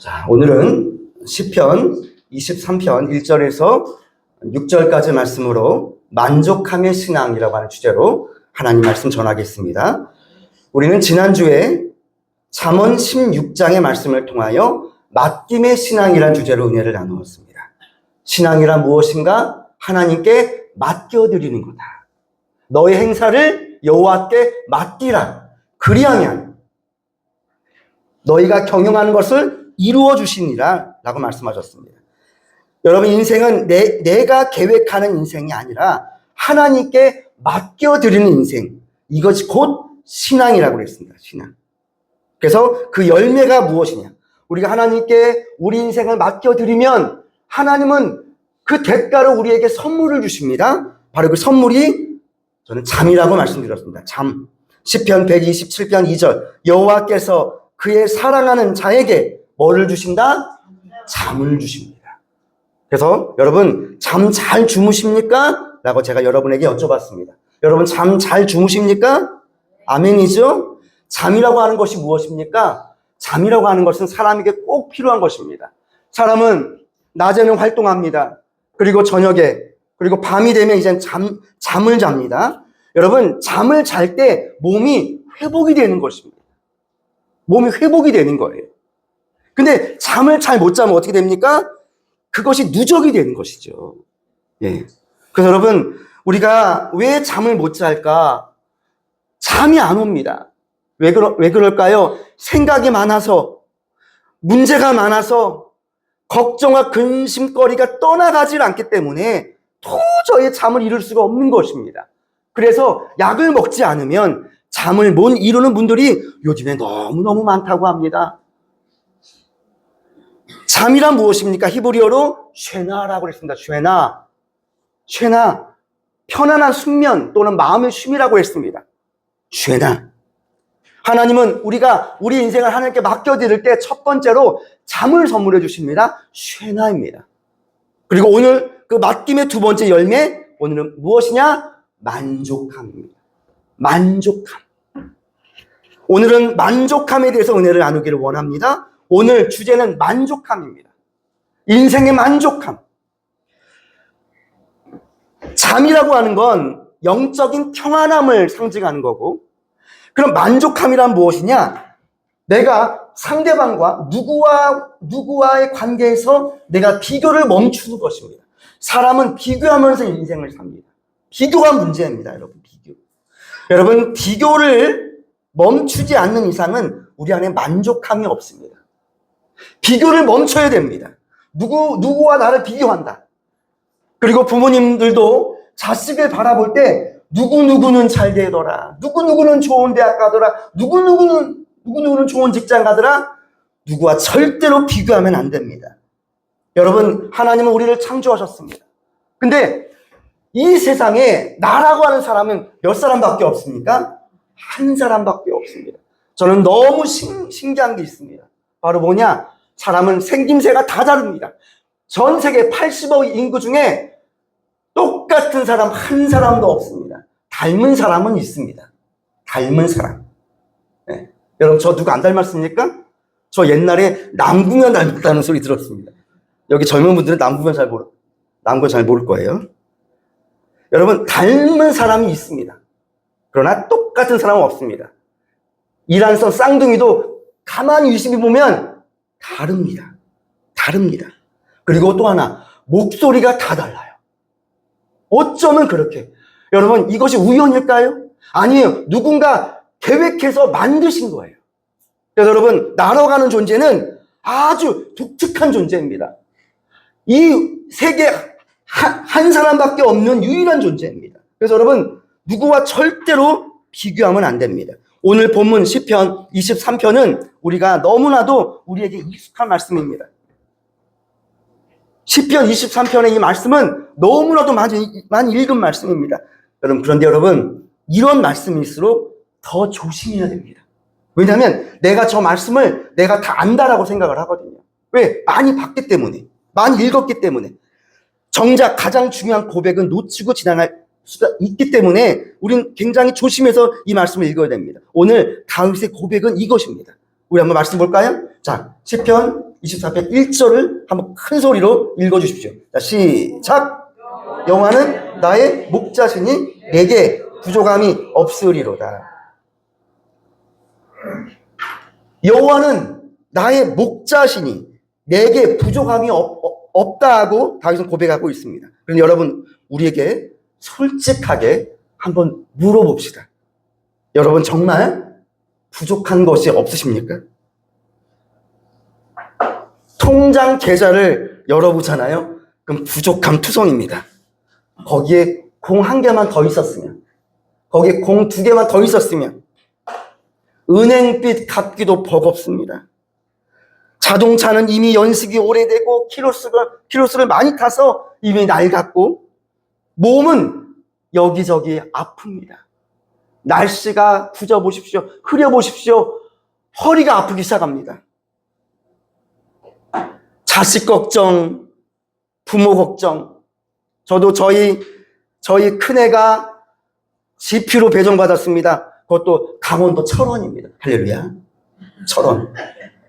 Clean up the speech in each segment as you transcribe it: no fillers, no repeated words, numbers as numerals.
자, 오늘은 시편 23편 1절에서 6절까지 말씀으로 만족함의 신앙이라고 하는 주제로 하나님 말씀 전하겠습니다. 우리는 지난주에 잠언 16장의 말씀을 통하여 맡김의 신앙이라는 주제로 은혜를 나누었습니다. 신앙이란 무엇인가? 하나님께 맡겨드리는 거다. 너의 행사를 여호와께 맡기라. 그리하면 너희가 경영하는 것을 이루어 주시니라 라고 말씀하셨습니다. 여러분, 인생은 내가 계획하는 인생이 아니라 하나님께 맡겨드리는 인생, 이것이 곧 신앙이라고 그랬습니다. 신앙. 그래서 그 열매가 무엇이냐? 우리가 하나님께 우리 인생을 맡겨드리면 하나님은 그 대가로 우리에게 선물을 주십니다. 바로 그 선물이 저는 잠이라고 말씀드렸습니다. 잠. 시편 127편 2절, 여호와께서 그의 사랑하는 자에게 뭐를 주신다? 잠을 주십니다. 그래서 여러분, 잠 잘 주무십니까? 라고 제가 여러분에게 여쭤봤습니다. 여러분, 잠 잘 주무십니까? 아멘이죠? 잠이라고 하는 것이 무엇입니까? 잠이라고 하는 것은 사람에게 꼭 필요한 것입니다. 사람은 낮에는 활동합니다. 그리고 저녁에, 그리고 밤이 되면 이제 잠을 잡니다. 여러분, 잠을 잘 때 몸이 회복이 되는 것입니다. 몸이 회복이 되는 거예요. 근데 잠을 잘 못 자면 어떻게 됩니까? 그것이 누적이 되는 것이죠. 예. 그래서 여러분, 우리가 왜 잠을 못 잘까? 잠이 안 옵니다. 왜 그럴까요? 생각이 많아서, 문제가 많아서, 걱정과 근심거리가 떠나가질 않기 때문에 도저히 잠을 이룰 수가 없는 것입니다. 그래서 약을 먹지 않으면 잠을 못 이루는 분들이 요즘에 너무너무 많다고 합니다. 잠이란 무엇입니까? 히브리어로 쉐나라고 했습니다. 쉐나. 편안한 숙면 또는 마음의 쉼이라고 했습니다. 쉐나. 하나님은 우리가 우리 인생을 하나님께 맡겨드릴 때 첫 번째로 잠을 선물해 주십니다. 쉐나입니다. 그리고 오늘 그 맡김의 두 번째 열매, 오늘은 무엇이냐? 만족함입니다. 만족함. 오늘은 만족함에 대해서 은혜를 나누기를 원합니다. 오늘 주제는 만족함입니다. 인생의 만족함. 잠이라고 하는 건 영적인 평안함을 상징하는 거고, 그럼 만족함이란 무엇이냐? 내가 상대방과 누구와의 관계에서 내가 비교를 멈추는 것입니다. 사람은 비교하면서 인생을 삽니다. 비교가 문제입니다, 여러분. 비교. 여러분, 비교를 멈추지 않는 이상은 우리 안에 만족함이 없습니다. 비교를 멈춰야 됩니다. 누구와 나를 비교한다. 그리고 부모님들도 자식을 바라볼 때 누구누구는 잘 되더라. 누구누구는 좋은 대학 가더라. 누구누구는 좋은 직장 가더라. 누구와 절대로 비교하면 안 됩니다. 여러분, 하나님은 우리를 창조하셨습니다. 근데 이 세상에 나라고 하는 사람은 몇 사람밖에 없습니까? 한 사람밖에 없습니다. 저는 너무 신기한 게 있습니다. 바로 뭐냐? 사람은 생김새가 다 다릅니다. 전 세계 80억 인구 중에 똑같은 사람 한 사람도 없습니다. 닮은 사람은 있습니다. 닮은 사람. 네. 여러분, 저 누구 안 닮았습니까? 저 옛날에 남궁현 닮았다는 소리 들었습니다. 여기 젊은 분들은 남궁현 잘 모를 거예요. 여러분, 닮은 사람이 있습니다. 그러나 똑같은 사람은 없습니다. 이란선 쌍둥이도 가만히 유심히 보면 다릅니다. 그리고 또 하나, 목소리가 다 달라요. 어쩌면 그렇게. 여러분, 이것이 우연일까요? 아니에요. 누군가 계획해서 만드신 거예요. 그래서 여러분, 날아가는 존재는 아주 독특한 존재입니다. 이 세계 한 사람밖에 없는 유일한 존재입니다. 그래서 여러분, 누구와 절대로 비교하면 안 됩니다. 오늘 본문 시편 23편은 우리가 너무나도 우리에게 익숙한 말씀입니다. 시편 23편의 이 말씀은 너무나도 많이 읽은 말씀입니다. 그런데 여러분, 이런 말씀일수록 더 조심해야 됩니다. 왜냐하면 내가 저 말씀을 내가 다 안다라고 생각을 하거든요. 왜? 많이 봤기 때문에, 많이 읽었기 때문에. 정작 가장 중요한 고백은 놓치고 지나갈 수가 있기 때문에 우리는 굉장히 조심해서 이 말씀을 읽어야 됩니다. 오늘 다윗의 고백은 이것입니다. 우리 한번 말씀 볼까요? 자, 시편 24편 1절을 한번 큰 소리로 읽어주십시오. 자, 시작. 여호와는 나의 목자시니 내게 부족함이 없으리로다. 여호와는 나의 목자시니 내게 부족함이 없다 하고 다윗은 고백하고 있습니다. 그런데 여러분, 우리에게 솔직하게 한번 물어봅시다. 여러분, 정말 부족한 것이 없으십니까? 통장 계좌를 열어보잖아요. 그럼 부족함 투성입니다. 거기에 공 한 개만 더 있었으면, 거기에 공 두 개만 더 있었으면 은행빚 갚기도 버겁습니다. 자동차는 이미 연식이 오래되고 키로수를 많이 타서 이미 낡았고, 몸은 여기저기 아픕니다. 날씨가 부져보십시오. 흐려보십시오. 허리가 아프기 시작합니다. 자식 걱정, 부모 걱정. 저도 저희 큰애가 GP로 배정받았습니다. 그것도 강원도 철원입니다. 할렐루야. 철원.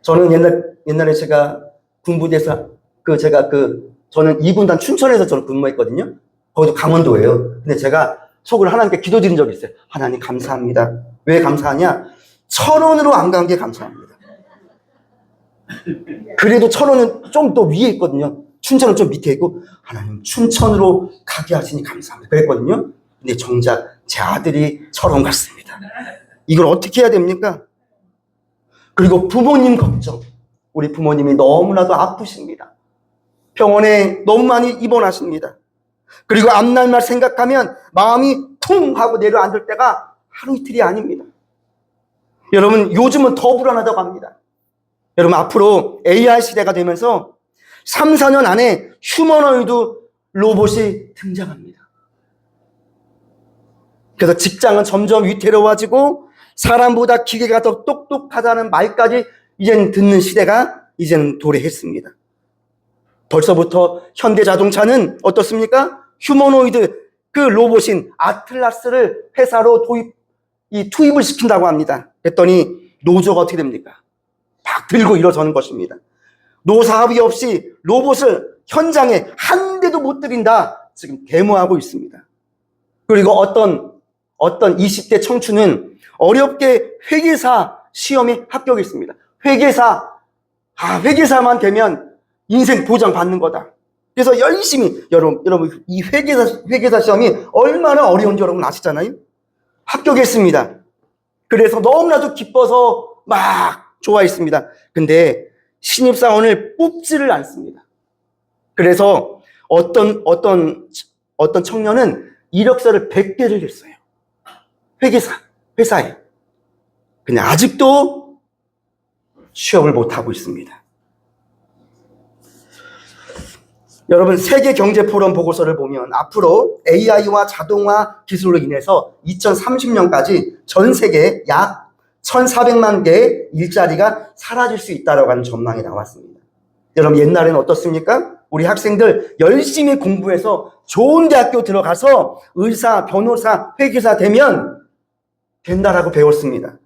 저는 옛날에 제가 군부대에서 저는 2군단 춘천에서 저는 근무했거든요. 거기도 강원도예요. 근데 제가 속으로 하나님께 기도드린 적이 있어요. 하나님 감사합니다. 왜 감사하냐? 철원으로 안 간 게 감사합니다. 그래도 철원은 좀 더 위에 있거든요. 춘천은 좀 밑에 있고, 하나님 춘천으로 가게 하시니 감사합니다. 그랬거든요. 근데 정작 제 아들이 철원 갔습니다. 이걸 어떻게 해야 됩니까? 그리고 부모님 걱정. 우리 부모님이 너무나도 아프십니다. 병원에 너무 많이 입원하십니다. 그리고 앞날만 생각하면 마음이 퉁 하고 내려앉을 때가 하루 이틀이 아닙니다. 여러분, 요즘은 더 불안하다고 합니다. 여러분, 앞으로 AI 시대가 되면서 3, 4년 안에 휴머노이드 로봇이 등장합니다. 그래서 직장은 점점 위태로워지고 사람보다 기계가 더 똑똑하다는 말까지 이제는 듣는 시대가 이제는 도래했습니다. 벌써부터 현대자동차는 어떻습니까? 휴머노이드 그 로봇인 아틀라스를 회사로 투입을 시킨다고 합니다. 그랬더니 노조가 어떻게 됩니까? 막 들고 일어서는 것입니다. 노사합의 없이 로봇을 현장에 한 대도 못 들인다 지금 데모하고 있습니다. 그리고 어떤 20대 청춘은 어렵게 회계사 시험에 합격했습니다. 회계사만 되면 인생 보장 받는 거다. 그래서 열심히 여러분 이 회계사 시험이 얼마나 어려운지 여러분 아시잖아요. 합격했습니다. 그래서 너무나도 기뻐서 막 좋아했습니다. 근데 신입사원을 뽑지를 않습니다. 그래서 어떤 청년은 이력서를 100개를 냈어요. 회사에. 근데 아직도 취업을 못하고 있습니다. 여러분, 세계경제포럼 보고서를 보면 앞으로 AI와 자동화 기술로 인해서 2030년까지 전 세계에 약 1,400만 개의 일자리가 사라질 수 있다고 하는 전망이 나왔습니다. 여러분, 옛날에는 어떻습니까? 우리 학생들 열심히 공부해서 좋은 대학교 들어가서 의사, 변호사, 회계사 되면 된다라고 배웠습니다.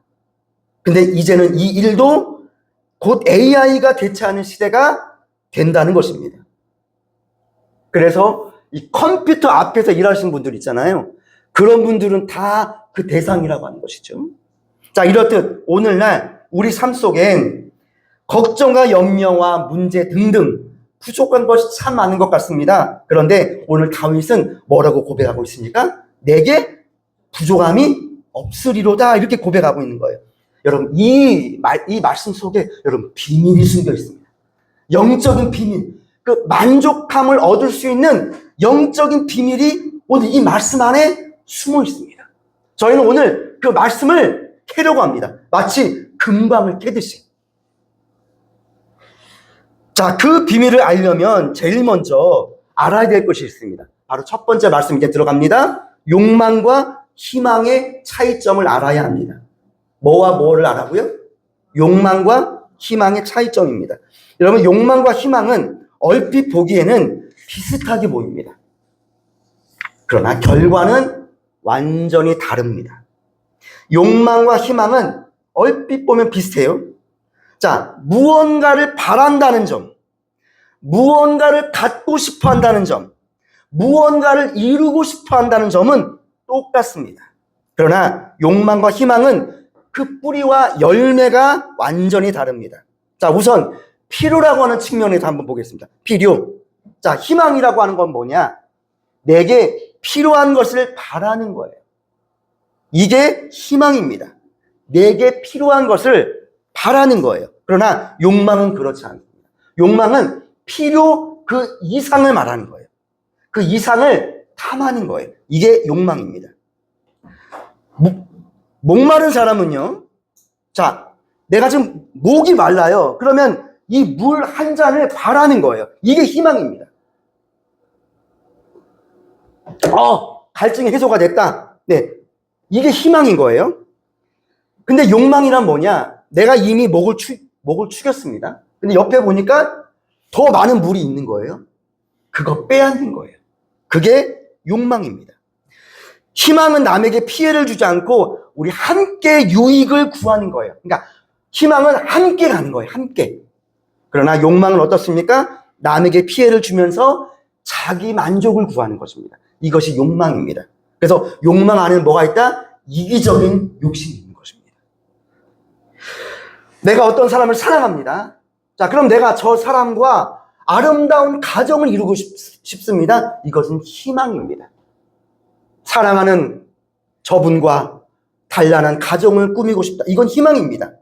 근데 이제는 이 일도 곧 AI가 대체하는 시대가 된다는 것입니다. 그래서 이 컴퓨터 앞에서 일하시는 분들 있잖아요. 그런 분들은 다 그 대상이라고 하는 것이죠. 자, 이렇듯 오늘날 우리 삶 속엔 걱정과 염려와 문제 등등 부족한 것이 참 많은 것 같습니다. 그런데 오늘 다윗은 뭐라고 고백하고 있습니까? 내게 부족함이 없으리로다, 이렇게 고백하고 있는 거예요. 여러분, 이 말씀 속에 여러분 비밀이 숨겨 있습니다. 영적인 비밀, 그 만족함을 얻을 수 있는 영적인 비밀이 오늘 이 말씀 안에 숨어 있습니다. 저희는 오늘 그 말씀을 캐려고 합니다. 마치 금방을 캐듯이. 자, 그 비밀을 알려면 제일 먼저 알아야 될 것이 있습니다. 바로 첫 번째 말씀 이제 들어갑니다. 욕망과 희망의 차이점을 알아야 합니다. 뭐와 뭐를 알아고요? 욕망과 희망의 차이점입니다. 여러분, 욕망과 희망은 얼핏 보기에는 비슷하게 보입니다. 그러나 결과는 완전히 다릅니다. 욕망과 희망은 얼핏 보면 비슷해요. 자, 무언가를 바란다는 점, 무언가를 갖고 싶어 한다는 점, 무언가를 이루고 싶어 한다는 점은 똑같습니다. 그러나 욕망과 희망은 그 뿌리와 열매가 완전히 다릅니다. 자, 우선 필요라고 하는 측면에서 한번 보겠습니다. 필요. 자, 희망이라고 하는 건 뭐냐? 내게 필요한 것을 바라는 거예요. 이게 희망입니다. 내게 필요한 것을 바라는 거예요. 그러나 욕망은 그렇지 않습니다. 욕망은 필요 그 이상을 말하는 거예요. 그 이상을 탐하는 거예요. 이게 욕망입니다. 목마른 사람은요, 자, 내가 지금 목이 말라요. 그러면 이 물 한 잔을 바라는 거예요. 이게 희망입니다. 갈증이 해소가 됐다. 네. 이게 희망인 거예요. 근데 욕망이란 뭐냐? 내가 이미 목을 축였습니다. 근데 옆에 보니까 더 많은 물이 있는 거예요. 그거 빼앗는 거예요. 그게 욕망입니다. 희망은 남에게 피해를 주지 않고 우리 함께 유익을 구하는 거예요. 그러니까 희망은 함께 가는 거예요. 함께. 그러나 욕망은 어떻습니까? 남에게 피해를 주면서 자기 만족을 구하는 것입니다. 이것이 욕망입니다. 그래서 욕망 안에는 뭐가 있다? 이기적인 욕심이 있는 것입니다. 내가 어떤 사람을 사랑합니다. 자, 그럼 내가 저 사람과 아름다운 가정을 이루고 싶습니다. 이것은 희망입니다. 사랑하는 저분과 단란한 가정을 꾸미고 싶다. 이건 희망입니다.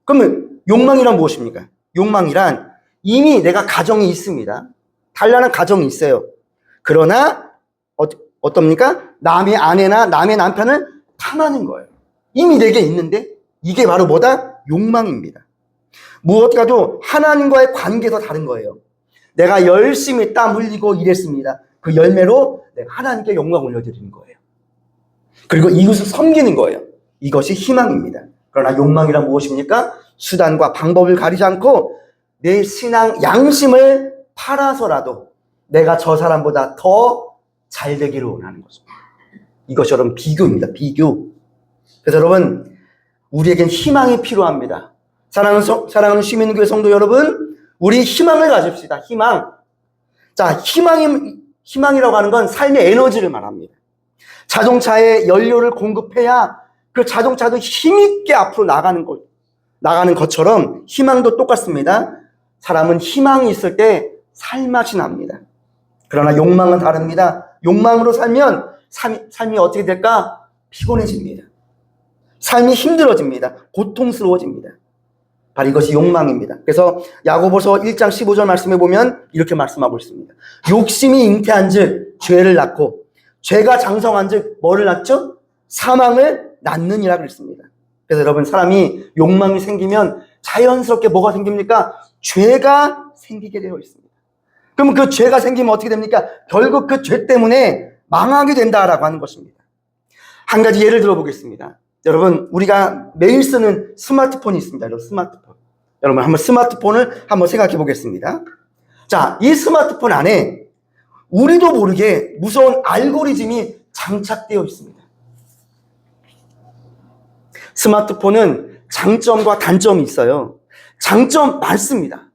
그러면 욕망이란 무엇입니까? 욕망이란 이미 내가 가정이 있습니다. 단란한 가정이 있어요. 그러나 어떻습니까? 남의 아내나 남의 남편을 탐하는 거예요. 이미 내게 있는데 이게 바로 뭐다? 욕망입니다. 무엇과도 하나님과의 관계도 다른 거예요. 내가 열심히 땀 흘리고 일했습니다. 그 열매로 내가 하나님께 영광 올려드리는 거예요. 그리고 이웃을 섬기는 거예요. 이것이 희망입니다. 그러나 욕망이란 무엇입니까? 수단과 방법을 가리지 않고 내 신앙 양심을 팔아서라도 내가 저 사람보다 더 잘 되기를 원하는 것입니다. 이것이 여러분 비교입니다. 비교. 그래서 여러분 우리에겐 희망이 필요합니다. 사랑하는 시민교회 성도 여러분, 우리 희망을 가집시다. 희망. 자, 희망이라고 하는 건 삶의 에너지를 말합니다. 자동차에 연료를 공급해야 그 자동차도 힘있게 앞으로 나가는 것처럼 희망도 똑같습니다. 사람은 희망이 있을 때 살맛이 납니다. 그러나 욕망은 다릅니다. 욕망으로 살면 삶이 어떻게 될까? 피곤해집니다. 삶이 힘들어집니다. 고통스러워집니다. 바로 이것이 욕망입니다. 그래서 야고보서 1장 15절 말씀에 보면 이렇게 말씀하고 있습니다. 욕심이 잉태한 즉 죄를 낳고 죄가 장성한 즉 뭐를 낳죠? 사망을 낳느니라 그랬습니다. 그래서 여러분 사람이 욕망이 생기면 자연스럽게 뭐가 생깁니까? 죄가 생기게 되어 있습니다. 그러면 그 죄가 생기면 어떻게 됩니까? 결국 그 죄 때문에 망하게 된다라고 하는 것입니다. 한 가지 예를 들어보겠습니다. 여러분 우리가 매일 쓰는 스마트폰이 있습니다. 여러분 스마트폰. 여러분 한번 스마트폰을 한번 생각해 보겠습니다. 자, 이 스마트폰 안에 우리도 모르게 무서운 알고리즘이 장착되어 있습니다. 스마트폰은 장점과 단점이 있어요. 장점 많습니다.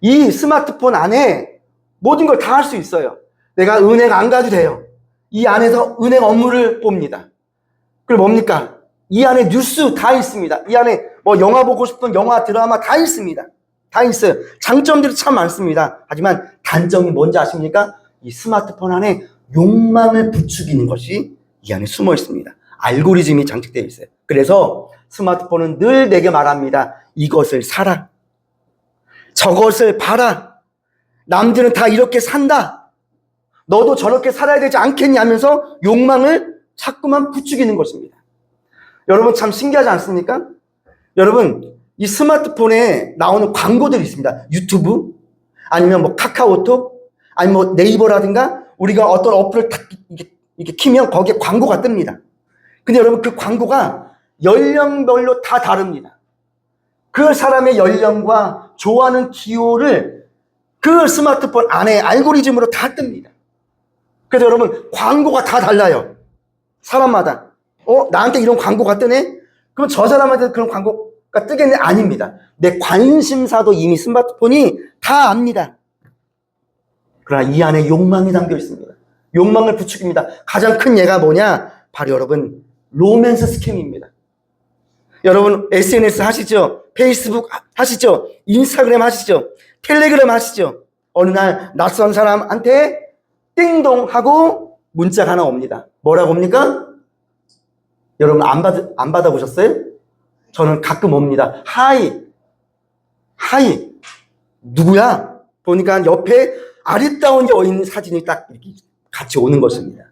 이 스마트폰 안에 모든 걸 다 할 수 있어요. 내가 은행 안 가도 돼요. 이 안에서 은행 업무를 봅니다. 그리고 뭡니까? 이 안에 뉴스 다 있습니다. 이 안에 뭐 영화 보고 싶은 영화, 드라마 다 있습니다. 다 있어요. 장점들이 참 많습니다. 하지만 단점이 뭔지 아십니까? 이 스마트폰 안에 욕망을 부추기는 것이 이 안에 숨어 있습니다. 알고리즘이 장착되어 있어요. 그래서 스마트폰은 늘 내게 말합니다. 이것을 사라. 저것을 봐라. 남들은 다 이렇게 산다. 너도 저렇게 살아야 되지 않겠냐 하면서 욕망을 자꾸만 부추기는 것입니다. 여러분 참 신기하지 않습니까? 여러분 이 스마트폰에 나오는 광고들이 있습니다. 유튜브 아니면 뭐 카카오톡 아니면 뭐 네이버라든가 우리가 어떤 어플을 딱 이렇게 키면 거기에 광고가 뜹니다. 근데 여러분 그 광고가 연령별로 다 다릅니다. 그 사람의 연령과 좋아하는 기호를 그 스마트폰 안에 알고리즘으로 다 뜹니다. 그래서 여러분 광고가 다 달라요. 사람마다 나한테 이런 광고가 뜨네? 그럼 저 사람한테 그런 광고 뜨겠네? 아닙니다. 내 관심사도 이미 스마트폰이 다 압니다. 그러나 이 안에 욕망이 담겨 있습니다. 욕망을 부추깁니다. 가장 큰 예가 뭐냐? 바로 여러분, 로맨스 스캠입니다. 여러분 SNS 하시죠? 페이스북 하시죠? 인스타그램 하시죠? 텔레그램 하시죠? 어느 날 낯선 사람한테 띵동 하고 문자가 하나 옵니다. 뭐라고 옵니까? 여러분 안 받아보셨어요? 저는 가끔 옵니다. 하이 누구야? 보니까 옆에 아리따운 여인 사진이 딱 이렇게 같이 오는 것입니다.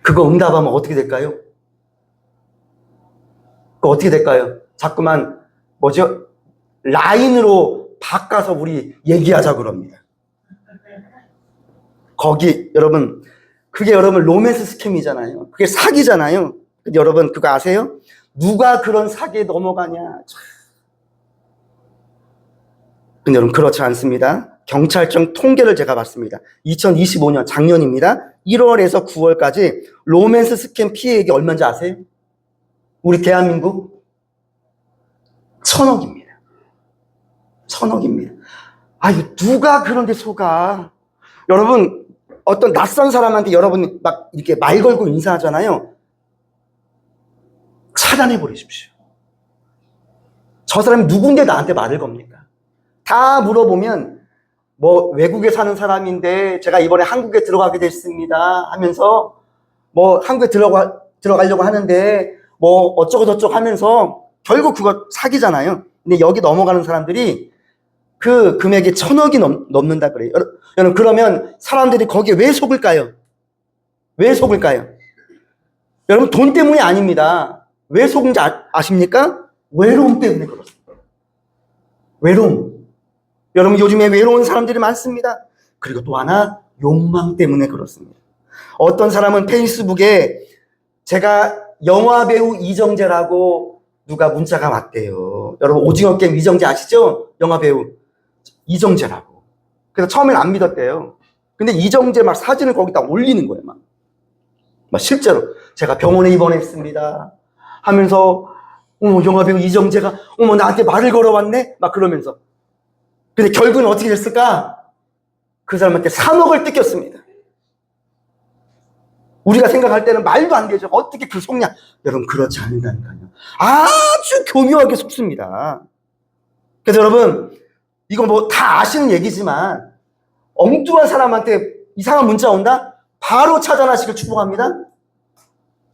그거 응답하면 어떻게 될까요? 그거 어떻게 될까요? 자꾸만 뭐죠? 라인으로 바꿔서 우리 얘기하자 그럽니다. 거기 여러분, 그게 여러분 로맨스 스캠이잖아요. 그게 사기잖아요. 여러분 그거 아세요? 누가 그런 사기에 넘어가냐? 근데 여러분 그렇지 않습니다. 경찰청 통계를 제가 봤습니다. 2025년 작년입니다. 1월에서 9월까지 로맨스 스캠 피해액이 얼마인지 아세요? 우리 대한민국 1,000억입니다. 1,000억입니다. 아유, 누가 그런데 속아? 여러분, 어떤 낯선 사람한테 여러분이 막 이렇게 말 걸고 인사하잖아요. 차단해 버리십시오. 저 사람이 누군데 나한테 말을 겁니까? 다 물어보면 뭐 외국에 사는 사람인데 제가 이번에 한국에 들어가게 됐습니다 하면서 뭐 한국에 들어가려고 하는데 뭐 어쩌고 저쩌고 하면서 결국 그거 사기잖아요. 근데 여기 넘어가는 사람들이 그 금액이 1,000억이 넘는다 그래요. 여러분 그러면 사람들이 거기에 왜 속을까요? 왜 속을까요? 여러분 돈 때문이 아닙니다. 왜 속은지 아십니까? 외로움 때문에 그렇습니다. 외로움. 여러분 요즘에 외로운 사람들이 많습니다. 그리고 또 하나 욕망 때문에 그렇습니다. 어떤 사람은 페이스북에 제가 영화배우 이정재라고 누가 문자가 왔대요. 여러분 오징어 게임 이정재 아시죠? 영화배우 이정재라고. 그래서 처음엔 안 믿었대요. 근데 이정재 막 사진을 거기다 올리는 거예요. 막 실제로 제가 병원에 입원했습니다 하면서 어머 영화배우 이정재가 어머 나한테 말을 걸어왔네 막 그러면서. 근데 결국은 어떻게 됐을까? 그 사람한테 3억을 뜯겼습니다. 우리가 생각할 때는 말도 안 되죠. 어떻게 그 속냐? 여러분 그렇지 않는다니까요. 아주 교묘하게 속습니다. 그래서 여러분 이거 뭐 다 아시는 얘기지만 엉뚱한 사람한테 이상한 문자 온다? 바로 차단하시길 축복합니다.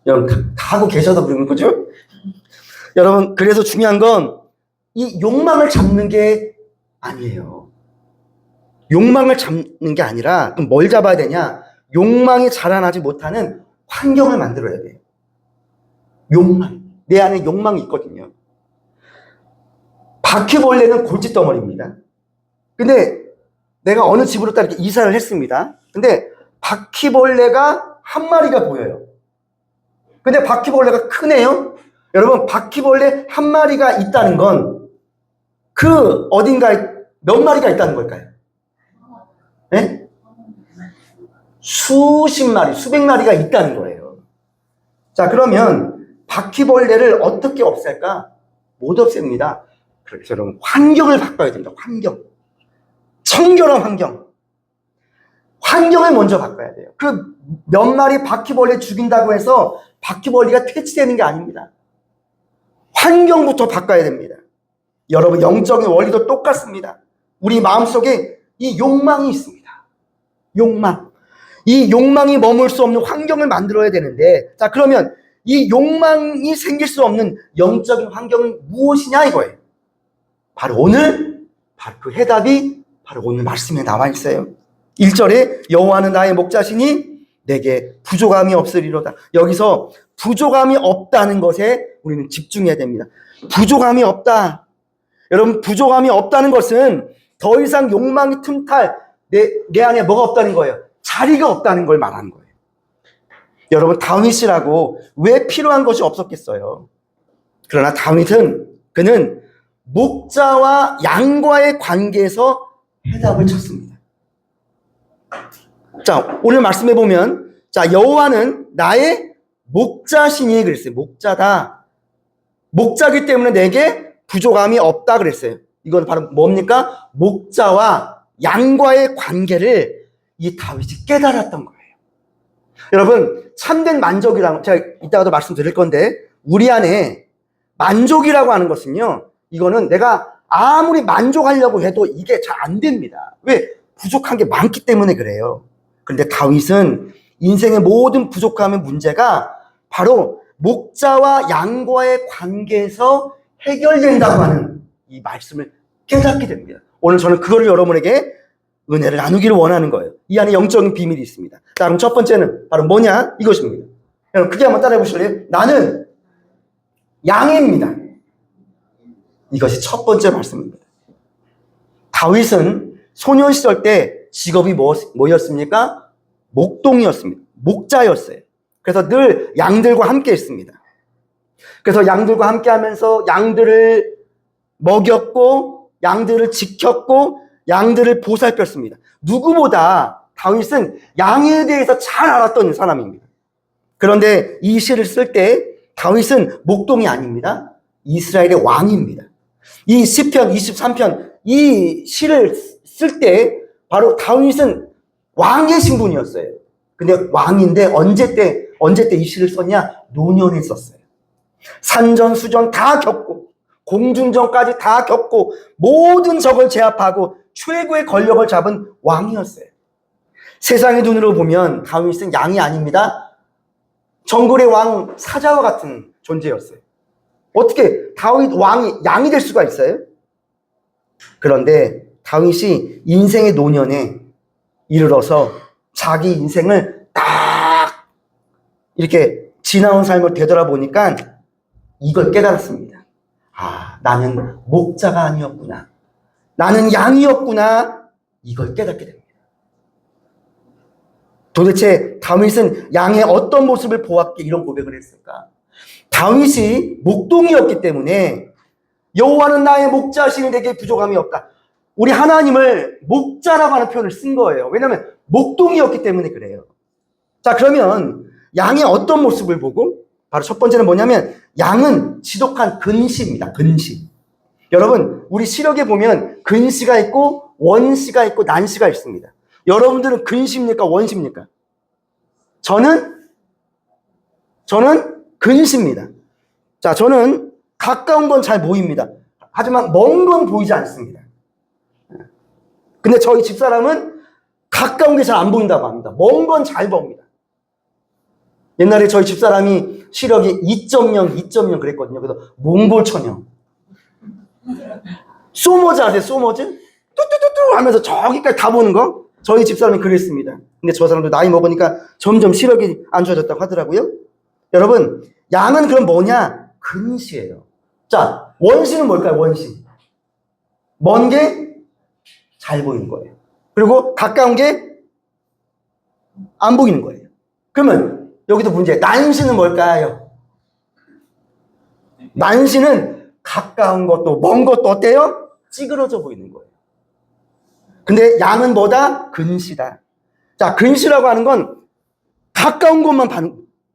여러분 다 하고 계셔서 그러는 거죠? 여러분 그래서 중요한 건 이 욕망을 잡는 게 아니에요. 욕망을 잡는 게 아니라 그럼 뭘 잡아야 되냐? 욕망이 자라나지 못하는 환경을 만들어야 돼요. 욕망. 내 안에 욕망이 있거든요. 바퀴벌레는 골칫덩어리입니다. 근데 내가 어느 집으로 딱 이렇게 이사를 했습니다. 근데 바퀴벌레가 한 마리가 보여요. 근데 바퀴벌레가 크네요. 여러분 바퀴벌레 한 마리가 있다는 건 그 어딘가에 몇 마리가 있다는 걸까요? 네? 수십 마리, 수백 마리가 있다는 거예요. 자, 그러면 바퀴벌레를 어떻게 없앨까? 못 없앱니다. 그래서 여러분 환경을 바꿔야 됩니다. 환경. 청결한 환경. 환경을 먼저 바꿔야 돼요. 그 몇 마리 바퀴벌레 죽인다고 해서 바퀴벌레가 퇴치되는 게 아닙니다. 환경부터 바꿔야 됩니다. 여러분 영적인 원리도 똑같습니다. 우리 마음속에 이 욕망이 있습니다. 욕망. 이 욕망이 머물 수 없는 환경을 만들어야 되는데, 자 그러면 이 욕망이 생길 수 없는 영적인 환경은 무엇이냐 이거예요. 바로 오늘 바로 그 해답이 바로 오늘 말씀에 나와 있어요. 1절에 여호와는 나의 목자시니 내게 부족함이 없으리로다. 여기서 부족함이 없다는 것에 우리는 집중해야 됩니다. 부족함이 없다. 여러분 부족함이 없다는 것은 더 이상 욕망이 틈탈 내 안에 뭐가 없다는 거예요? 자리가 없다는 걸 말하는 거예요. 여러분 다윗이라고 왜 필요한 것이 없었겠어요? 그러나 다윗은 그는 목자와 양과의 관계에서 해답을 찾습니다. 자 오늘 말씀해 보면 자 여호와는 나의 목자시니 그랬어요. 목자다. 목자기 때문에 내게 부족함이 없다 그랬어요. 이건 바로 뭡니까? 목자와 양과의 관계를 이 다윗이 깨달았던 거예요. 여러분, 참된 만족이라고 제가 이따가도 말씀드릴 건데, 우리 안에 만족이라고 하는 것은요, 이거는 내가 아무리 만족하려고 해도 이게 잘 안 됩니다. 왜? 부족한 게 많기 때문에 그래요. 그런데 다윗은 인생의 모든 부족함의 문제가 바로 목자와 양과의 관계에서 해결된다고 하는 이 말씀을 깨닫게 됩니다. 오늘 저는 그거를 여러분에게 은혜를 나누기를 원하는 거예요. 이 안에 영적인 비밀이 있습니다. 자, 그럼 첫 번째는 바로 뭐냐? 이것입니다. 여러분, 크게 한번 따라해 보실래요? 나는 양입니다. 이것이 첫 번째 말씀입니다. 다윗은 소년 시절 때 직업이 뭐였습니까? 목동이었습니다. 목자였어요. 그래서 늘 양들과 함께 했습니다. 그래서 양들과 함께 하면서 양들을 먹였고, 양들을 지켰고, 양들을 보살폈습니다. 누구보다 다윗은 양에 대해서 잘 알았던 사람입니다. 그런데 이 시를 쓸 때 다윗은 목동이 아닙니다. 이스라엘의 왕입니다. 이 시편 23편 이 시를 쓸 때 바로 다윗은 왕의 신분이었어요. 근데 왕인데 언제 때 이 시를 썼냐? 노년에 썼어요. 산전수전 다 겪고 공중전까지 다 겪고 모든 적을 제압하고 최고의 권력을 잡은 왕이었어요. 세상의 눈으로 보면 다윗은 양이 아닙니다. 정글의 왕 사자와 같은 존재였어요. 어떻게 다윗 왕이 양이 될 수가 있어요? 그런데 다윗이 인생의 노년에 이르러서 자기 인생을 딱 이렇게 지나온 삶을 되돌아보니까 이걸 깨달았습니다. 아, 나는 목자가 아니었구나. 나는 양이었구나. 이걸 깨닫게 됩니다. 도대체 다윗은 양의 어떤 모습을 보았기에 이런 고백을 했을까? 다윗이 목동이었기 때문에 여호와는 나의 목자시니 내게 부족함이 없다. 우리 하나님을 목자라고 하는 표현을 쓴 거예요. 왜냐하면 목동이었기 때문에 그래요. 자, 그러면 양의 어떤 모습을 보고? 바로 첫 번째는 뭐냐면 양은 지독한 근시입니다. 근시. 여러분, 우리 시력에 보면 근시가 있고 원시가 있고 난시가 있습니다. 여러분들은 근시입니까? 원시입니까? 저는 근시입니다. 자, 저는 가까운 건 잘 보입니다. 하지만 먼 건 보이지 않습니다. 근데 저희 집사람은 가까운 게 잘 안 보인다고 합니다. 먼 건 잘 봅니다. 옛날에 저희 집사람이 시력이 2.0 그랬거든요. 그래서 몽골 처녀. 소머즈 아세요? 소머즈? 뚜뚜뚜뚜 하면서 저기까지 다 보는 거? 저희 집사람이 그랬습니다. 근데 저 사람도 나이 먹으니까 점점 시력이 안 좋아졌다고 하더라고요. 여러분, 양은 그럼 뭐냐? 근시예요. 자, 원시는 뭘까요? 원시. 먼 게 잘 보이는 거예요. 그리고 가까운 게 안 보이는 거예요. 그러면 여기도 문제. 난시는 뭘까요? 난시는 가까운 것도 먼 것도 어때요? 찌그러져 보이는 거예요. 근데 양은 뭐다? 근시다. 자, 근시라고 하는 건 가까운 것만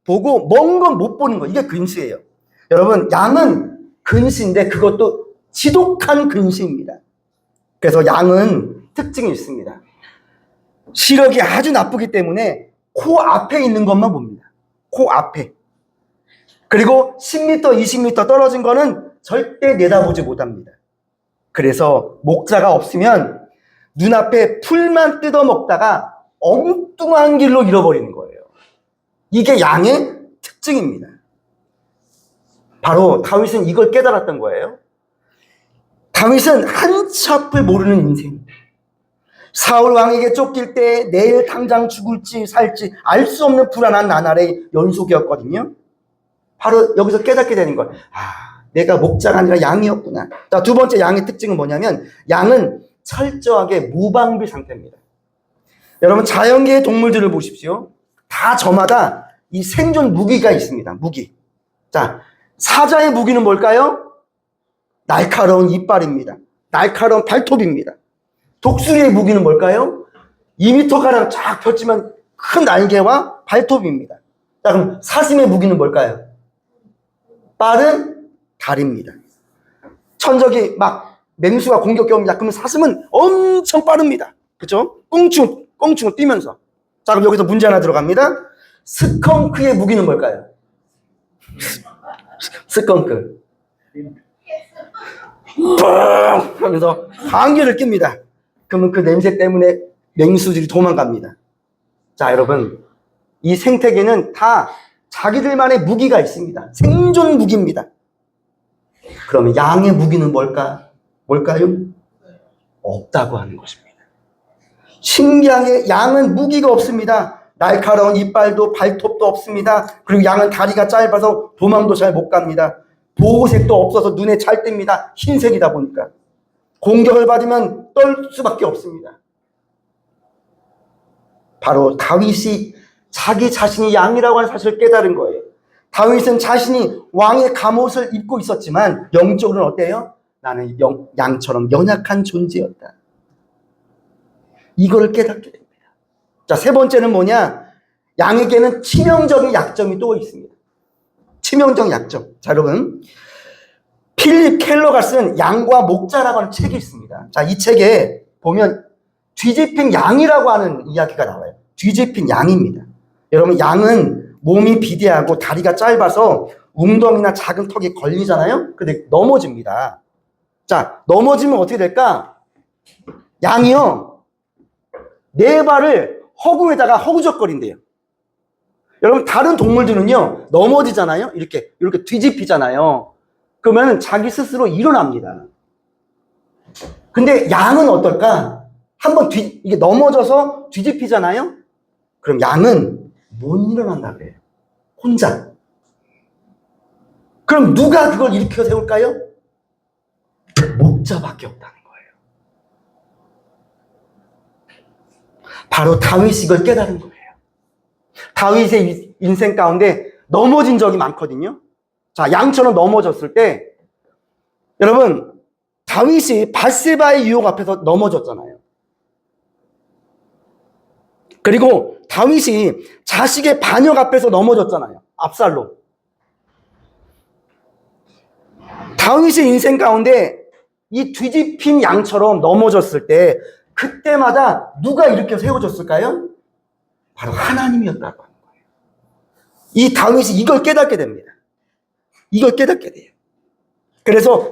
보고 먼 건 못 보는 거. 이게 근시예요. 여러분, 양은 근시인데 그것도 지독한 근시입니다. 그래서 양은 특징이 있습니다. 시력이 아주 나쁘기 때문에 코 앞에 있는 것만 봅니다. 코 앞에. 그리고 10m, 20m 떨어진 거는 절대 내다보지 못합니다. 그래서 목자가 없으면 눈앞에 풀만 뜯어먹다가 엉뚱한 길로 잃어버리는 거예요. 이게 양의 특징입니다. 바로 다윗은 이걸 깨달았던 거예요. 다윗은 한치 앞을 모르는 인생. 사울 왕에게 쫓길 때 내일 당장 죽을지 살지 알 수 없는 불안한 나날의 연속이었거든요. 바로 여기서 깨닫게 되는 거예요. 아, 내가 목자가 아니라 양이었구나. 자, 두 번째 양의 특징은 뭐냐면 양은 철저하게 무방비 상태입니다. 여러분, 자연계의 동물들을 보십시오. 다 저마다 이 생존 무기가 있습니다. 무기. 자, 사자의 무기는 뭘까요? 날카로운 이빨입니다. 날카로운 발톱입니다. 독수리의 무기는 뭘까요? 2m가량 쫙 펼치면 큰 날개와 발톱입니다. 자, 그럼 사슴의 무기는 뭘까요? 빠른 다리입니다. 천적이 막 맹수가 공격해 옵니다. 그러면 사슴은 엄청 빠릅니다. 그죠? 꽁충 뛰면서. 자, 그럼 여기서 문제 하나 들어갑니다. 스컹크의 무기는 뭘까요? 스컹크. 뻥! 하면서 방귀를 낍니다. 그러면 그 냄새 때문에 맹수들이 도망갑니다. 자, 여러분. 이 생태계는 다 자기들만의 무기가 있습니다. 생존 무기입니다. 그러면 양의 무기는 뭘까요? 없다고 하는 것입니다. 신기하게 양은 무기가 없습니다. 날카로운 이빨도 발톱도 없습니다. 그리고 양은 다리가 짧아서 도망도 잘 못 갑니다. 보호색도 없어서 눈에 잘 띕니다. 흰색이다 보니까. 공격을 받으면 떨 수밖에 없습니다. 바로 다윗이 자기 자신이 양이라고 하는 사실을 깨달은 거예요. 다윗은 자신이 왕의 갑옷을 입고 있었지만 영적으로는 어때요? 나는 양처럼 연약한 존재였다. 이거를 깨닫게 됩니다. 자, 세 번째는 뭐냐? 양에게는 치명적인 약점이 또 있습니다. 치명적 약점. 자, 여러분. 필립 켈러가 쓴 양과 목자라고 하는 책이 있습니다. 자, 이 책에 보면 뒤집힌 양이라고 하는 이야기가 나와요. 뒤집힌 양입니다. 여러분, 양은 몸이 비대하고 다리가 짧아서 웅덩이나 작은 턱에 걸리잖아요? 근데 넘어집니다. 자, 넘어지면 어떻게 될까? 양이요, 네 발을 허구에다가 허구적거린대요. 여러분, 다른 동물들은요, 넘어지잖아요? 이렇게 뒤집히잖아요. 그러면 자기 스스로 일어납니다. 근데 양은 어떨까? 한번 이게 넘어져서 뒤집히잖아요? 그럼 양은 못 일어난다 그래요. 혼자. 그럼 누가 그걸 일으켜 세울까요? 목자밖에 없다는 거예요. 바로 다윗이 이걸 깨달은 거예요. 다윗의 인생 가운데 넘어진 적이 많거든요. 자, 양처럼 넘어졌을 때, 여러분, 다윗이 밧세바의 유혹 앞에서 넘어졌잖아요. 그리고 다윗이 자식의 반역 앞에서 넘어졌잖아요. 압살롬. 다윗의 인생 가운데 이 뒤집힌 양처럼 넘어졌을 때 그때마다 누가 일으켜 세워줬을까요? 바로 하나님이었다고 하는 거예요. 이 다윗이 이걸 깨닫게 됩니다. 이걸 깨닫게 돼요. 그래서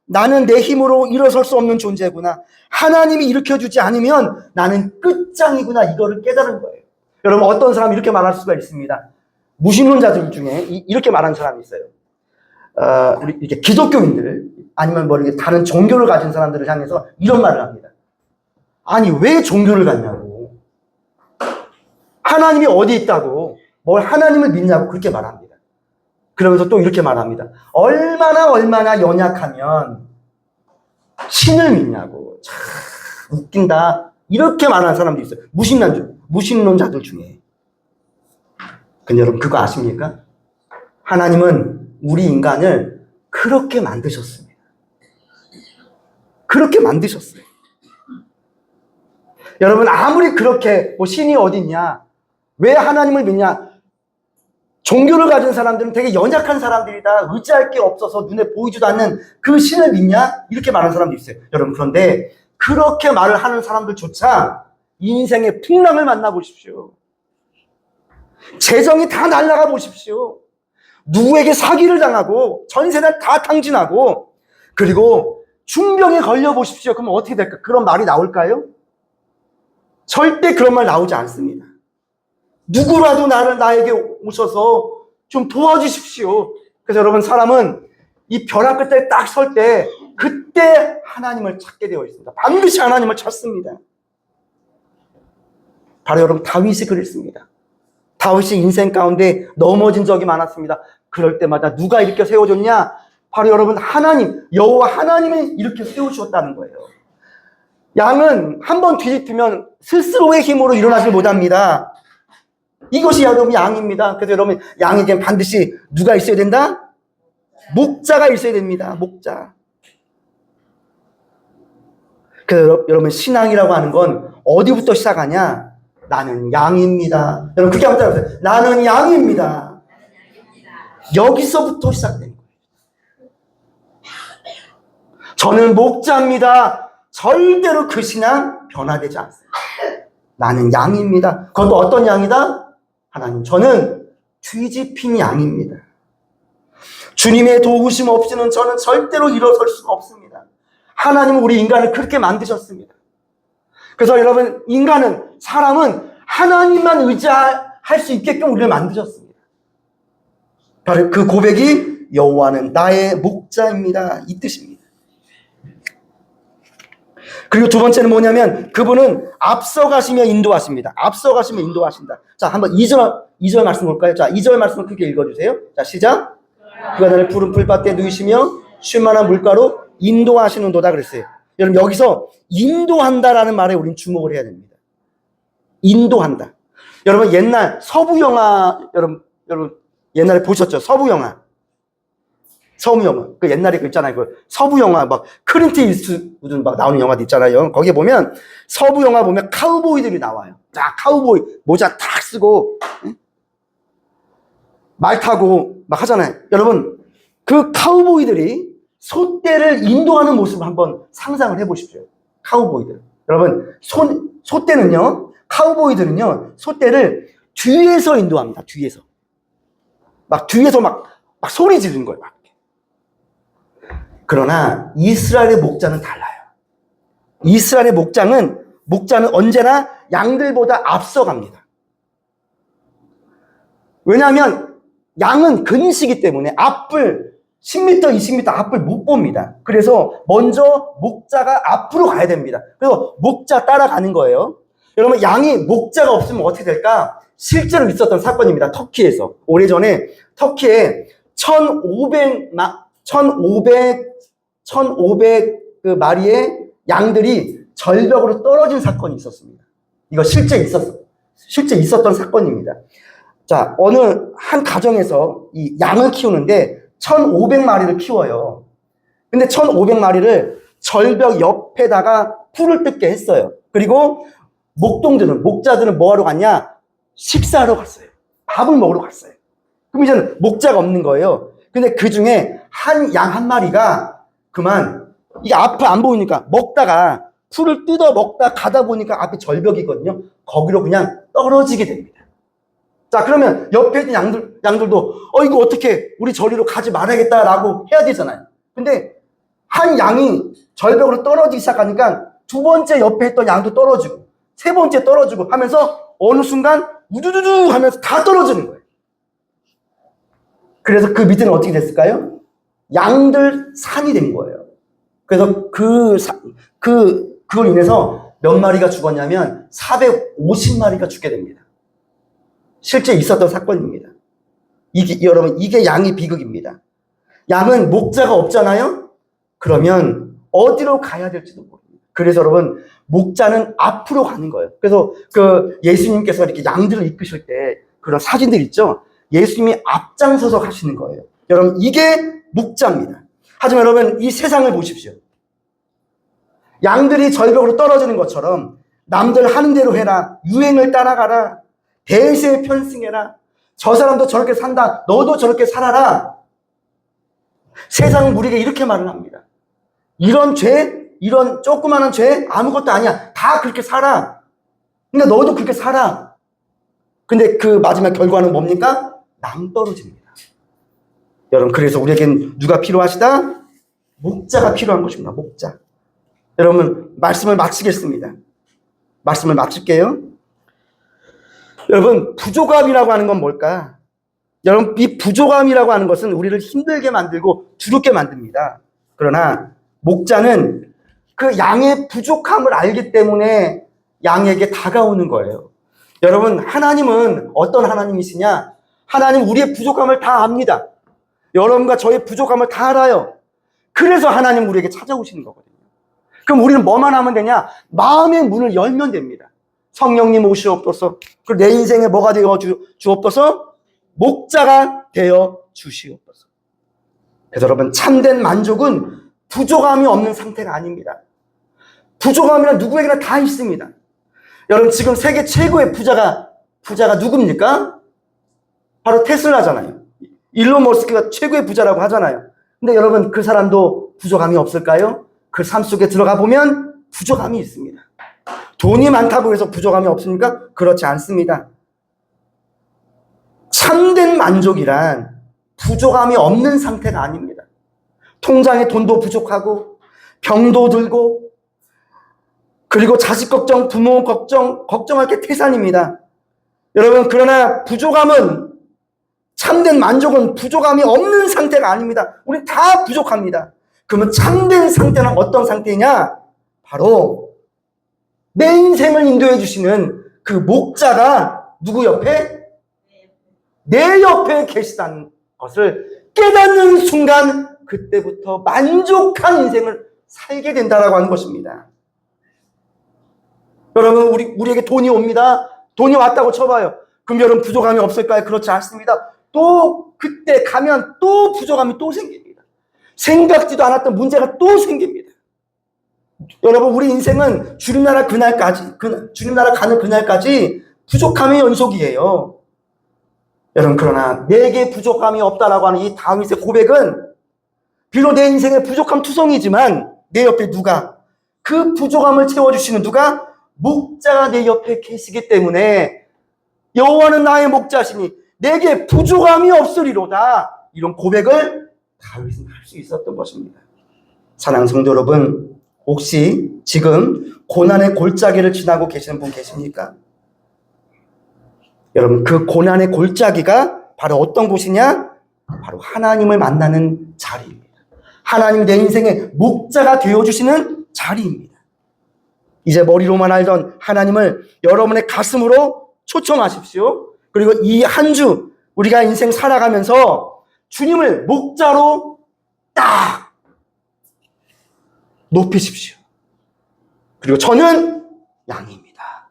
나는 내 힘으로 일어설 수 없는 존재구나. 하나님이 일으켜주지 않으면 나는 끝장이구나. 이거를 깨달은 거예요. 여러분, 어떤 사람이 이렇게 말할 수가 있습니다. 무신론자들 중에 이렇게 말하는 사람이 있어요. 우리 이렇게 기독교인들 아니면 이렇게 다른 종교를 가진 사람들을 향해서 이런 말을 합니다. 아니, 왜 종교를 갖냐고. 하나님이 어디 있다고. 뭘 하나님을 믿냐고 그렇게 말합니다. 그러면서 또 이렇게 말합니다. 얼마나 연약하면 신을 믿냐고. 참 웃긴다. 이렇게 말하는 사람도 있어요. 무신론자들 중에. 근데 여러분, 그거 아십니까? 하나님은 우리 인간을 그렇게 만드셨습니다. 그렇게 만드셨어요. 여러분, 아무리 그렇게 신이 어딨냐, 왜 하나님을 믿냐, 종교를 가진 사람들은 되게 연약한 사람들이다, 의지할 게 없어서 눈에 보이지도 않는 그 신을 믿냐, 이렇게 말하는 사람도 있어요. 여러분, 그런데 그렇게 말을 하는 사람들조차 인생의 풍랑을 만나보십시오. 재정이 다 날아가 보십시오. 누구에게 사기를 당하고 전세를 다 탕진하고, 그리고 중병에 걸려 보십시오. 그럼 어떻게 될까? 그런 말이 나올까요? 절대 그런 말 나오지 않습니다. 누구라도 나에게 오셔서 좀 도와주십시오. 그래서 여러분, 사람은 이 벼랑 끝에 딱 설 때 그때 하나님을 찾게 되어 있습니다. 반드시 하나님을 찾습니다. 바로 여러분, 다윗이 그랬습니다. 다윗이 인생 가운데 넘어진 적이 많았습니다. 그럴 때마다 누가 일으켜 세워줬냐? 바로 여러분, 하나님, 여호와 하나님이 일으켜 세우셨다는 거예요. 양은 한번 뒤집히면 스스로의 힘으로 일어나지 못합니다. 이것이 여러분 양입니다. 그래서 여러분, 양에겐 반드시 누가 있어야 된다? 목자가 있어야 됩니다. 목자. 그래서 여러분, 신앙이라고 하는 건 어디부터 시작하냐? 나는 양입니다. 여러분, 그렇게 한번 따라해보세요. 나는 양입니다. 여기서부터 시작되는 거예요. 저는 목자입니다. 절대로 그 신앙 변화되지 않습니다. 나는 양입니다. 그것도 어떤 양이다? 하나님, 저는 뒤집힌 양입니다. 주님의 도우심 없이는 저는 절대로 일어설 수가 없습니다. 하나님은 우리 인간을 그렇게 만드셨습니다. 그래서 여러분, 사람은 하나님만 의지할 수 있게끔 우리를 만드셨습니다. 바로 그 고백이 여호와는 나의 목자입니다, 이 뜻입니다. 그리고 두 번째는 뭐냐면 그분은 앞서가시며 인도하십니다. 앞서가시며 인도하신다. 자, 한번 2절 말씀 볼까요? 자, 2절 말씀을 크게 읽어주세요. 자, 시작. 그가 나를 푸른 풀밭에 누이시며 쉴만한 물가로 인도하시는도다 그랬어요. 여러분, 여기서 인도한다라는 말에 우린 주목을 해야 됩니다. 인도한다. 여러분, 옛날 서부 영화, 여러분 옛날에 보셨죠? 서부 영화. 그 옛날에 그 있잖아요. 그 서부 영화 막 클린트 이스트우드 막 나오는 영화도 있잖아요. 거기에 보면 서부 영화 보면 카우보이들이 나와요. 자, 카우보이 모자 탁 쓰고 말 타고 막 하잖아요. 여러분, 그 카우보이들이 소떼를 인도하는 모습을 한번 상상을 해보십시오. 카우보이들. 여러분, 카우보이들은요, 소떼를 뒤에서 인도합니다. 뒤에서 막 소리 지르는 거예요. 막. 그러나 이스라엘의 목자는 달라요. 이스라엘의 목자는 언제나 양들보다 앞서갑니다. 왜냐하면 양은 근시기 때문에 10m, 20m 앞을 못 봅니다. 그래서 먼저 목자가 앞으로 가야 됩니다. 그래서 목자 따라가는 거예요. 여러분, 양이 목자가 없으면 어떻게 될까? 실제로 있었던 사건입니다. 터키에서. 오래전에 터키에 1,500 그 마리의 양들이 절벽으로 떨어진 사건이 있었습니다. 이거 실제 있었던 사건입니다. 자, 어느 한 가정에서 이 양을 키우는데 1,500마리를 키워요. 근데 1,500마리를 절벽 옆에다가 풀을 뜯게 했어요. 그리고 목자들은 뭐 하러 갔냐? 식사하러 갔어요. 밥을 먹으러 갔어요. 그럼 이제는 목자가 없는 거예요. 근데 그 중에 양 한 마리가 이게 앞을 안 보이니까 풀을 뜯어 먹다 가다 보니까 앞에 절벽이거든요. 거기로 그냥 떨어지게 됩니다. 자, 그러면 옆에 있는 양들도 이거 어떻게 우리 저리로 가지 말아야겠다라고 해야 되잖아요. 근데 한 양이 절벽으로 떨어지기 시작하니까 두 번째 옆에 있던 양도 떨어지고 세 번째 떨어지고 하면서 어느 순간 우두두두 하면서 다 떨어지는 거예요. 그래서 그 밑에는 어떻게 됐을까요? 양들 산이 된 거예요. 그래서 그걸 인해서 몇 마리가 죽었냐면 450마리가 죽게 됩니다. 실제 있었던 사건입니다. 여러분, 이게 양의 비극입니다. 양은 목자가 없잖아요? 그러면 어디로 가야 될지도 모릅니다. 그래서 여러분, 목자는 앞으로 가는 거예요. 그래서 예수님께서 이렇게 양들을 이끄실 때 그런 사진들 있죠? 예수님이 앞장서서 가시는 거예요. 여러분, 이게 목자입니다. 하지만 여러분, 이 세상을 보십시오. 양들이 절벽으로 떨어지는 것처럼 남들 하는 대로 해라, 유행을 따라가라, 대세에 편승해라, 저 사람도 저렇게 산다, 너도 저렇게 살아라. 세상은 우리에게 이렇게 말을 합니다. 이런 조그마한 죄 아무것도 아니야. 다 그렇게 살아. 그러니까 너도 그렇게 살아. 근데 그 마지막 결과는 뭡니까? 낭떠러집니다. 여러분, 그래서 우리에겐 누가 필요하시다? 목자가 필요한 것입니다. 목자. 여러분, 말씀을 마치겠습니다. 말씀을 마칠게요. 여러분, 부족함이라고 하는 건 뭘까? 여러분, 이 부족함이라고 하는 것은 우리를 힘들게 만들고 두렵게 만듭니다. 그러나 목자는 그 양의 부족함을 알기 때문에 양에게 다가오는 거예요. 여러분, 하나님은 어떤 하나님이시냐? 하나님 우리의 부족함을 다 압니다. 여러분과 저의 부족함을 다 알아요. 그래서 하나님 우리에게 찾아오시는 거거든요. 그럼 우리는 뭐만 하면 되냐? 마음의 문을 열면 됩니다. 성령님 오시옵소서. 그리고 내 인생에 뭐가 되어 주옵소서? 목자가 되어 주시옵소서. 그래서 여러분, 참된 만족은 부족함이 없는 상태가 아닙니다. 부족함이란 누구에게나 다 있습니다. 여러분, 지금 세계 최고의 부자가 누굽니까? 바로 테슬라잖아요. 일론 머스크가 최고의 부자라고 하잖아요. 근데 여러분, 그 사람도 부족함이 없을까요? 그 삶 속에 들어가 보면 부족함이 있습니다. 돈이 많다고 해서 부족함이 없습니까? 그렇지 않습니다. 참된 만족이란 부족함이 없는 상태가 아닙니다. 통장에 돈도 부족하고 병도 들고 그리고 자식 걱정, 부모 걱정할 게 태산입니다. 여러분, 그러나 부족함은, 참된 만족은 부족함이 없는 상태가 아닙니다. 우리 다 부족합니다. 그러면 참된 상태는 어떤 상태냐? 바로 내 인생을 인도해 주시는 그 목자가 누구 옆에? 내 옆에 계시다는 것을 깨닫는 순간 그때부터 만족한 인생을 살게 된다라고 하는 것입니다. 여러분, 우리에게 돈이 옵니다. 돈이 왔다고 쳐봐요. 그럼 여러분 부족함이 없을까요? 그렇지 않습니다. 또 그때 가면 또 부족함이 또 생깁니다. 생각지도 않았던 문제가 또 생깁니다. 여러분, 우리 인생은 주님 나라 그날까지, 주님 나라 가는 그날까지 부족함의 연속이에요. 여러분, 그러나 내게 부족함이 없다라고 하는 이 다윗의 고백은 비록 내 인생의 부족함 투성이지만 내 옆에 누가, 그 부족함을 채워주시는 누가? 목자가 내 옆에 계시기 때문에 여호와는 나의 목자시니 내게 부족함이 없으리로다. 이런 고백을 다윗은 할 수 있었던 것입니다. 사랑하는 성도 여러분, 혹시 지금 고난의 골짜기를 지나고 계시는 분 계십니까? 여러분, 그 고난의 골짜기가 바로 어떤 곳이냐? 바로 하나님을 만나는 자리입니다. 하나님 내 인생의 목자가 되어주시는 자리입니다. 이제 머리로만 알던 하나님을 여러분의 가슴으로 초청하십시오. 그리고 이 한 주 우리가 인생 살아가면서 주님을 목자로 딱 높이십시오. 그리고 저는 양입니다.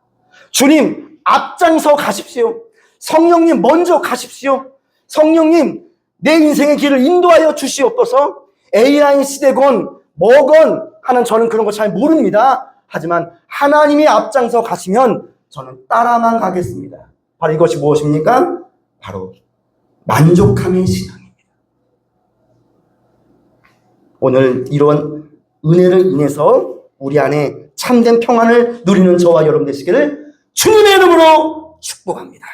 주님 앞장서 가십시오. 성령님 먼저 가십시오. 성령님 내 인생의 길을 인도하여 주시옵소서. AI 시대건 뭐건 하는 저는 그런 거 잘 모릅니다. 하지만 하나님이 앞장서 가시면 저는 따라만 가겠습니다. 바로 이것이 무엇입니까? 바로 만족함의 신앙입니다. 오늘 이런 은혜를 인해서 우리 안에 참된 평안을 누리는 저와 여러분 되시기를 주님의 이름으로 축복합니다.